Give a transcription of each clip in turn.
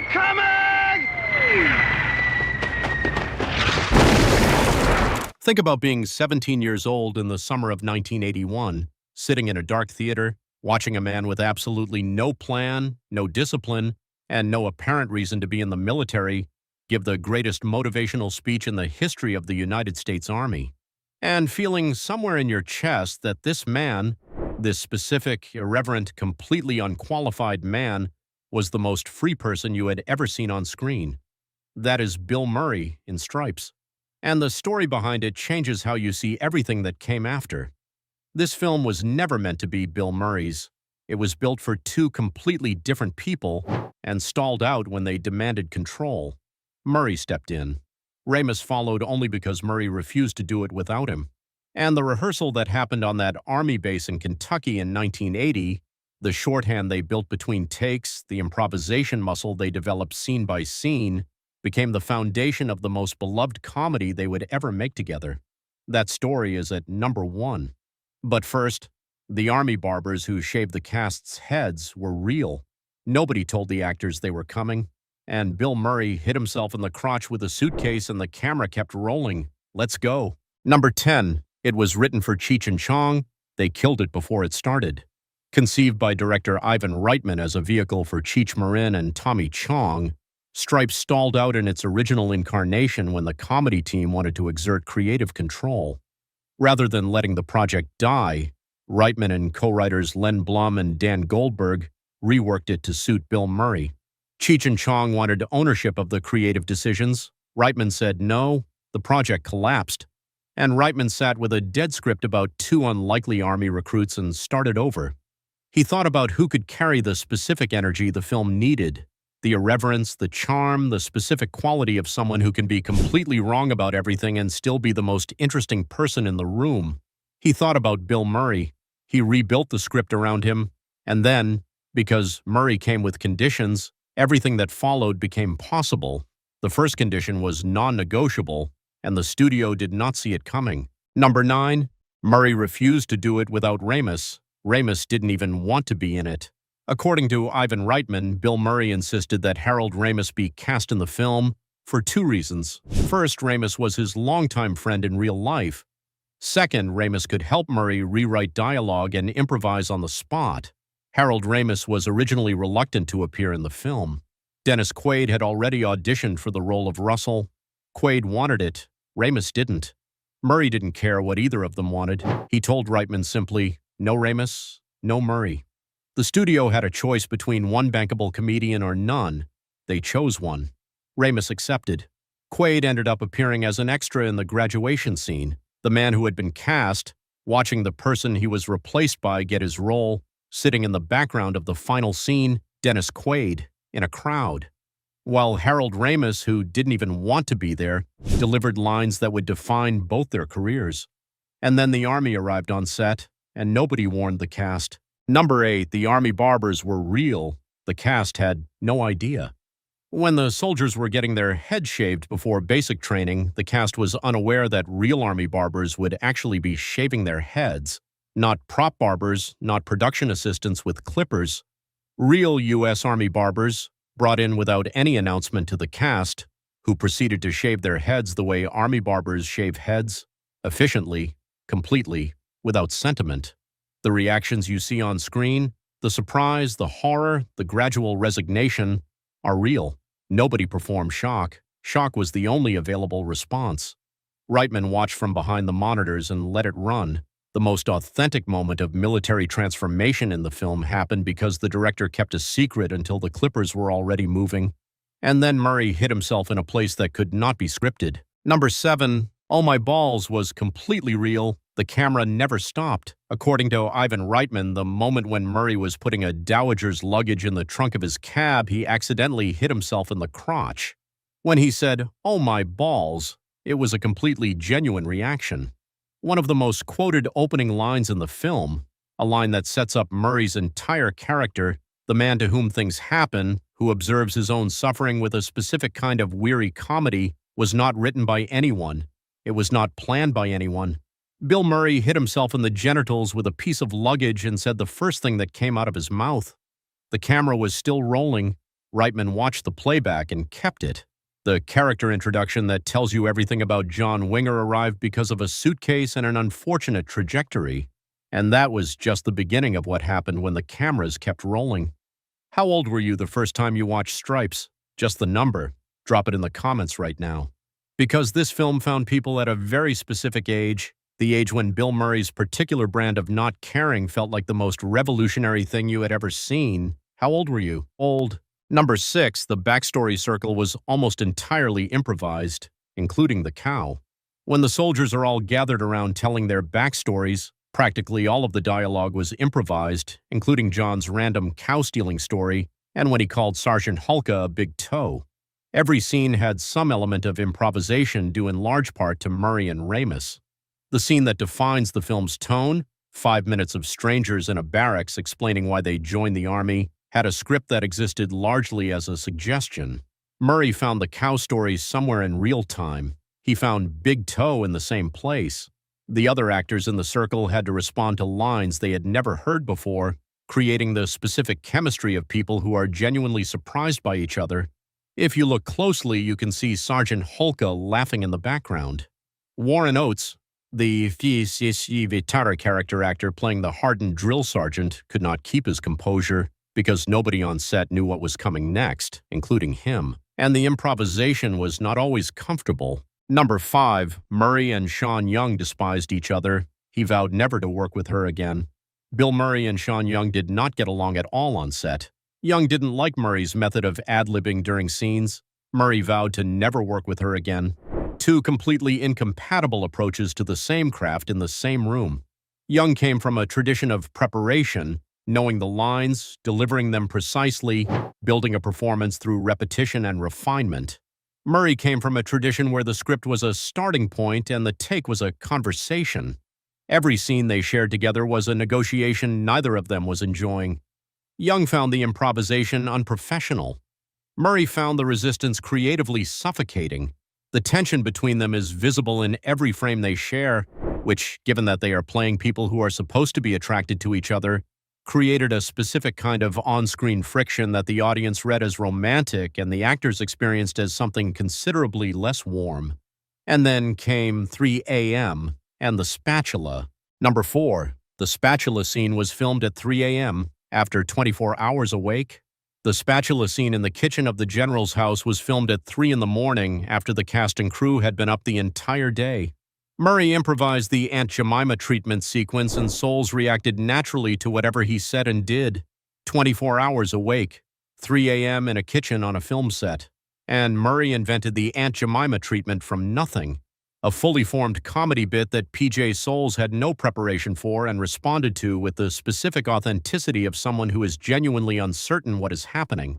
Incoming! Think about being 17 years old in the summer of 1981, sitting in a dark theater, watching a man with absolutely no plan, no discipline, and no apparent reason to be in the military give the greatest motivational speech in the history of the United States Army. And feeling somewhere in your chest that this man, this specific, irreverent, completely unqualified man, was the most free person you had ever seen on screen. That is Bill Murray in Stripes. And the story behind it changes how you see everything that came after. This film was never meant to be Bill Murray's. It was built for two completely different people and stalled out when they demanded control. Murray stepped in. Ramis followed only because Murray refused to do it without him. And the rehearsal that happened on that army base in Kentucky in 1980, the shorthand they built between takes, the improvisation muscle they developed scene by scene, became the foundation of the most beloved comedy they would ever make together. That story is at number 1. But first, the army barbers who shaved the cast's heads were real. Nobody told the actors they were coming, and Bill Murray hit himself in the crotch with a suitcase and the camera kept rolling. Let's go. Number 10. It was written for Cheech and Chong. They killed it before it started. Conceived by director Ivan Reitman as a vehicle for Cheech Marin and Tommy Chong, Stripes stalled out in its original incarnation when the comedy team wanted to exert creative control. Rather than letting the project die, Reitman and co-writers Len Blum and Dan Goldberg reworked it to suit Bill Murray. Cheech and Chong wanted ownership of the creative decisions. Reitman said no, the project collapsed. And Reitman sat with a dead script about 2 unlikely army recruits and started over. He thought about who could carry the specific energy the film needed. The irreverence, the charm, the specific quality of someone who can be completely wrong about everything and still be the most interesting person in the room. He thought about Bill Murray. He rebuilt the script around him, and then, because Murray came with conditions, everything that followed became possible. The first condition was non-negotiable, and the studio did not see it coming. Number 9. Murray refused to do it without Ramis. Ramis didn't even want to be in it. According to Ivan Reitman, Bill Murray insisted that Harold Ramis be cast in the film for 2 reasons. First, Ramis was his longtime friend in real life. Second, Ramis could help Murray rewrite dialogue and improvise on the spot. Harold Ramis was originally reluctant to appear in the film. Dennis Quaid had already auditioned for the role of Russell. Quaid wanted it. Ramis didn't. Murray didn't care what either of them wanted. He told Reitman simply, no Ramis, no Murray. The studio had a choice between one bankable comedian or none. They chose one. Ramis accepted. Quaid ended up appearing as an extra in the graduation scene. The man who had been cast, watching the person he was replaced by get his role, sitting in the background of the final scene, Dennis Quaid, in a crowd. While Harold Ramis, who didn't even want to be there, delivered lines that would define both their careers. And then the army arrived on set, and nobody warned the cast. Number 8, the army barbers were real. The cast had no idea. When the soldiers were getting their heads shaved before basic training, the cast was unaware that real army barbers would actually be shaving their heads. Not prop barbers, not production assistants with clippers. Real U.S. Army barbers, brought in without any announcement to the cast, who proceeded to shave their heads the way army barbers shave heads, efficiently, completely, without sentiment. The reactions you see on screen, the surprise, the horror, the gradual resignation, are real. Nobody performed shock. Shock was the only available response. Reitman watched from behind the monitors and let it run. The most authentic moment of military transformation in the film happened because the director kept a secret until the clippers were already moving. And then Murray hit himself in a place that could not be scripted. Number 7, Oh My Balls was completely real. The camera never stopped. According to Ivan Reitman, the moment when Murray was putting a dowager's luggage in the trunk of his cab, he accidentally hit himself in the crotch. When he said, "Oh my balls," it was a completely genuine reaction. One of the most quoted opening lines in the film, a line that sets up Murray's entire character, the man to whom things happen, who observes his own suffering with a specific kind of weary comedy, was not written by anyone. It was not planned by anyone. Bill Murray hit himself in the genitals with a piece of luggage and said the first thing that came out of his mouth. The camera was still rolling. Reitman watched the playback and kept it. The character introduction that tells you everything about John Winger arrived because of a suitcase and an unfortunate trajectory. And that was just the beginning of what happened when the cameras kept rolling. How old were you the first time you watched Stripes? Just the number. Drop it in the comments right now. Because this film found people at a very specific age, the age when Bill Murray's particular brand of not caring felt like the most revolutionary thing you had ever seen. How old were you? Old. Number 6, the backstory circle was almost entirely improvised, including the cow. When the soldiers are all gathered around telling their backstories, practically all of the dialogue was improvised, including John's random cow-stealing story and when he called Sergeant Hulka a big toe. Every scene had some element of improvisation due in large part to Murray and Ramis. The scene that defines the film's tone, 5 minutes of strangers in a barracks explaining why they joined the army, had a script that existed largely as a suggestion. Murray found the cow stories somewhere in real time. He found Big Toe in the same place. The other actors in the circle had to respond to lines they had never heard before, creating the specific chemistry of people who are genuinely surprised by each other. If you look closely, you can see Sergeant Hulka laughing in the background. Warren Oates, the fils Vitara character actor playing the hardened drill sergeant, could not keep his composure because nobody on set knew what was coming next, including him. And the improvisation was not always comfortable. Number 5, Murray and Sean Young despised each other. He vowed never to work with her again. Bill Murray and Sean Young did not get along at all on set. Young didn't like Murray's method of ad-libbing during scenes. Murray vowed to never work with her again. 2 completely incompatible approaches to the same craft in the same room. Young came from a tradition of preparation, knowing the lines, delivering them precisely, building a performance through repetition and refinement. Murray came from a tradition where the script was a starting point and the take was a conversation. Every scene they shared together was a negotiation neither of them was enjoying. Young found the improvisation unprofessional. Murray found the resistance creatively suffocating. The tension between them is visible in every frame they share, which, given that they are playing people who are supposed to be attracted to each other, created a specific kind of on-screen friction that the audience read as romantic and the actors experienced as something considerably less warm. And then came 3 a.m. and the spatula. Number 4, the spatula scene was filmed at 3 a.m. after 24 hours awake. The spatula scene in the kitchen of the general's house was filmed at 3 in the morning after the cast and crew had been up the entire day. Murray improvised the Aunt Jemima treatment sequence and souls reacted naturally to whatever he said and did. 24 hours awake, 3 a.m. in a kitchen on a film set. And Murray invented the Aunt Jemima treatment from nothing. A fully formed comedy bit that PJ Souls had no preparation for and responded to with the specific authenticity of someone who is genuinely uncertain what is happening.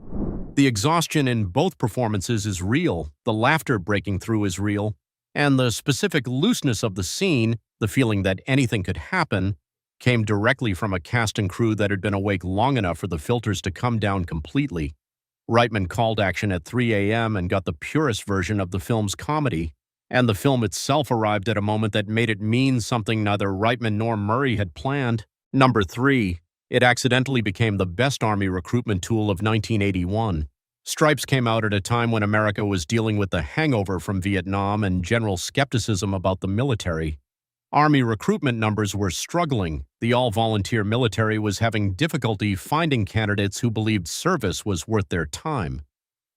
The exhaustion in both performances is real, the laughter breaking through is real, and the specific looseness of the scene, the feeling that anything could happen, came directly from a cast and crew that had been awake long enough for the filters to come down completely. Reitman called action at 3 a.m. and got the purest version of the film's comedy. And the film itself arrived at a moment that made it mean something neither Reitman nor Murray had planned. Number 3, it accidentally became the best Army recruitment tool of 1981. Stripes came out at a time when America was dealing with the hangover from Vietnam and general skepticism about the military. Army recruitment numbers were struggling. The all-volunteer military was having difficulty finding candidates who believed service was worth their time.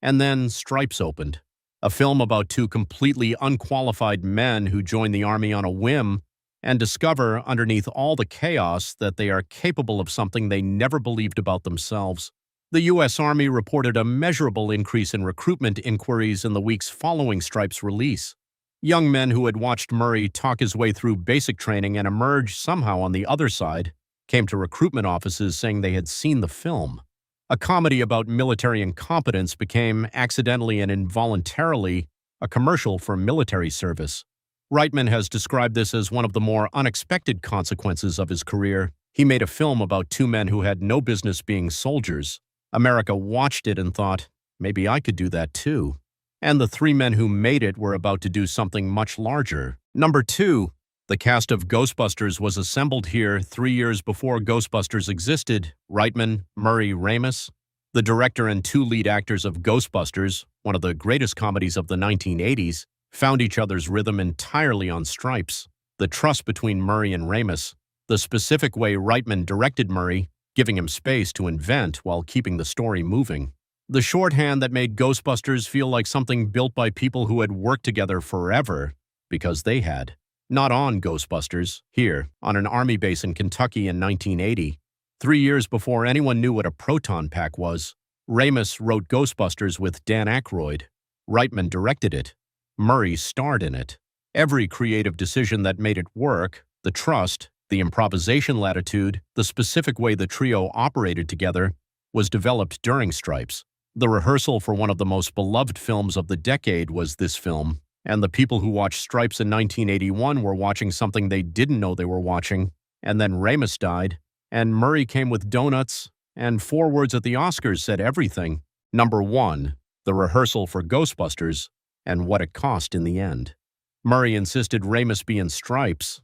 And then Stripes opened. A film about 2 completely unqualified men who join the Army on a whim and discover, underneath all the chaos, that they are capable of something they never believed about themselves. The U.S. Army reported a measurable increase in recruitment inquiries in the weeks following Stripes' release. Young men who had watched Murray talk his way through basic training and emerge somehow on the other side came to recruitment offices saying they had seen the film. A comedy about military incompetence became, accidentally and involuntarily, a commercial for military service. Reitman has described this as one of the more unexpected consequences of his career. He made a film about 2 men who had no business being soldiers. America watched it and thought, maybe I could do that too. And the 3 men who made it were about to do something much larger. Number 2, the cast of Ghostbusters was assembled here 3 years before Ghostbusters existed. Reitman, Murray, Ramis. The director and two lead actors of Ghostbusters, one of the greatest comedies of the 1980s, found each other's rhythm entirely on Stripes. The trust between Murray and Ramis, the specific way Reitman directed Murray, giving him space to invent while keeping the story moving. The shorthand that made Ghostbusters feel like something built by people who had worked together forever, because they had. Not on Ghostbusters, here, on an army base in Kentucky in 1980. 3 years before anyone knew what a proton pack was, Ramis wrote Ghostbusters with Dan Aykroyd. Reitman directed it. Murray starred in it. Every creative decision that made it work, the trust, the improvisation latitude, the specific way the trio operated together, was developed during Stripes. The rehearsal for one of the most beloved films of the decade was this film, and the people who watched Stripes in 1981 were watching something they didn't know they were watching, and then Ramis died, and Murray came with donuts, and 4 words at the Oscars said everything. Number 1, the rehearsal for Ghostbusters, and what it cost in the end. Murray insisted Ramis be in Stripes.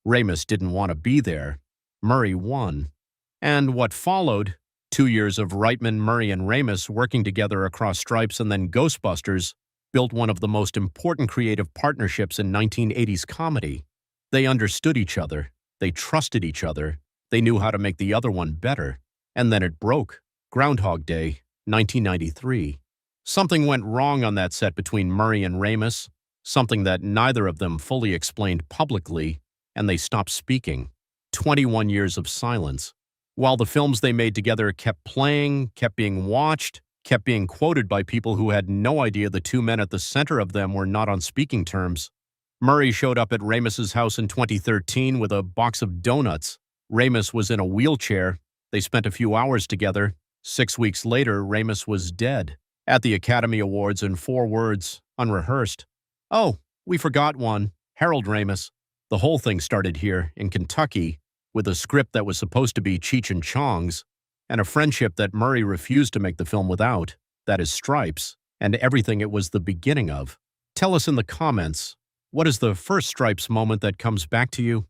Ramis didn't want to be there. Murray won. And what followed, 2 years of Reitman, Murray, and Ramis working together across Stripes and then Ghostbusters, built one of the most important creative partnerships in 1980s comedy. They understood each other. They trusted each other. They knew how to make the other one better. And then it broke. Groundhog Day, 1993. Something went wrong on that set between Murray and Ramis, something that neither of them fully explained publicly, and they stopped speaking. 21 years of silence. While the films they made together kept playing, kept being watched, kept being quoted by people who had no idea the two men at the center of them were not on speaking terms. Murray showed up at Ramis's house in 2013 with a box of donuts. Ramis was in a wheelchair. They spent a few hours together. 6 weeks later, Ramis was dead. At the Academy Awards in 4 words, unrehearsed. "Oh, we forgot one. Harold Ramis." The whole thing started here, in Kentucky, with a script that was supposed to be Cheech and Chong's, and a friendship that Murray refused to make the film without, that is Stripes, and everything it was the beginning of. Tell us in the comments, what is the first Stripes moment that comes back to you?